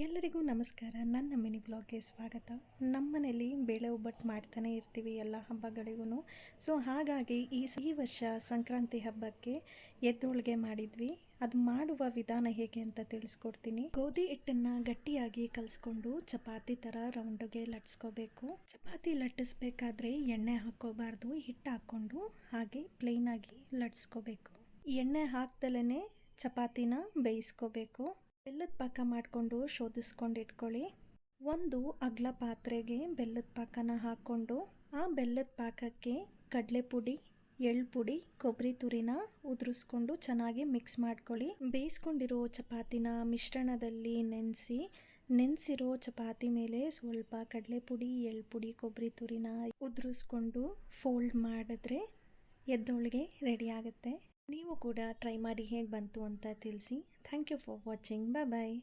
ಎಲ್ಲರಿಗೂ ನಮಸ್ಕಾರ. ನನ್ನ ಮಿನಿ ಬ್ಲಾಗ್ಗೆ ಸ್ವಾಗತ. ನಮ್ಮನೇಲಿ ಬೇಳೆ ಒಬ್ಬಟ್ಟು ಮಾಡ್ತಾನೆ ಇರ್ತೀವಿ ಎಲ್ಲ ಹಬ್ಬಗಳಿಗೂ. ಸೊ ಹಾಗಾಗಿ ಈ ವರ್ಷ ಸಂಕ್ರಾಂತಿ ಹಬ್ಬಕ್ಕೆ ಎದ್ದೋಳಿಗೆ ಮಾಡಿದ್ವಿ. ಅದು ಮಾಡುವ ವಿಧಾನ ಹೇಗೆ ಅಂತ ತಿಳಿಸ್ಕೊಡ್ತೀನಿ. ಗೋಧಿ ಹಿಟ್ಟನ್ನು ಗಟ್ಟಿಯಾಗಿ ಕಲಿಸ್ಕೊಂಡು ಚಪಾತಿ ಥರ ರೌಂಡ್ಗೆ ಲಟ್ಸ್ಕೋಬೇಕು. ಚಪಾತಿ ಲಟ್ಟಿಸ್ಬೇಕಾದ್ರೆ ಎಣ್ಣೆ ಹಾಕ್ಕೋಬಾರ್ದು, ಹಿಟ್ಟು ಹಾಕ್ಕೊಂಡು ಹಾಗೆ ಪ್ಲೇನಾಗಿ ಲಟ್ಸ್ಕೋಬೇಕು. ಎಣ್ಣೆ ಹಾಕ್ದಲೇ ಚಪಾತಿನ ಬೇಯಿಸ್ಕೋಬೇಕು. ಬೆಲ್ಲದ ಪಾಕ ಮಾಡಿಕೊಂಡು ಶೋಧಿಸ್ಕೊಂಡು ಇಟ್ಕೊಳ್ಳಿ. ಒಂದು ಅಗಲ ಪಾತ್ರೆಗೆ ಬೆಲ್ಲದ ಪಾಕನ ಹಾಕ್ಕೊಂಡು ಆ ಬೆಲ್ಲದ ಪಾಕಕ್ಕೆ ಕಡಲೆ ಪುಡಿ, ಎಳ್ಳು ಪುಡಿ, ಕೊಬ್ಬರಿ ತುರಿನ ಉದುರಿಸ್ಕೊಂಡು ಚೆನ್ನಾಗಿ ಮಿಕ್ಸ್ ಮಾಡ್ಕೊಳ್ಳಿ. ಬೇಯಿಸ್ಕೊಂಡಿರೋ ಚಪಾತಿನ ಮಿಶ್ರಣದಲ್ಲಿ ನೆನೆಸಿರೋ ಚಪಾತಿ ಮೇಲೆ ಸ್ವಲ್ಪ ಕಡಲೆ ಪುಡಿ, ಎಳ್ಳು ಪುಡಿ, ಕೊಬ್ಬರಿ ತುರಿನ ಉದುರಿಸ್ಕೊಂಡು ಫೋಲ್ಡ್ ಮಾಡಿದ್ರೆ ಎದ್ದೋಳಿಗೆ ರೆಡಿ ಆಗುತ್ತೆ. ನೀವು ಕೂಡ ಟ್ರೈ ಮಾಡಿ ಹೇಗೆ ಬಂತು ಅಂತ ತಿಳಿಸಿ. Thank you for watching. Bye.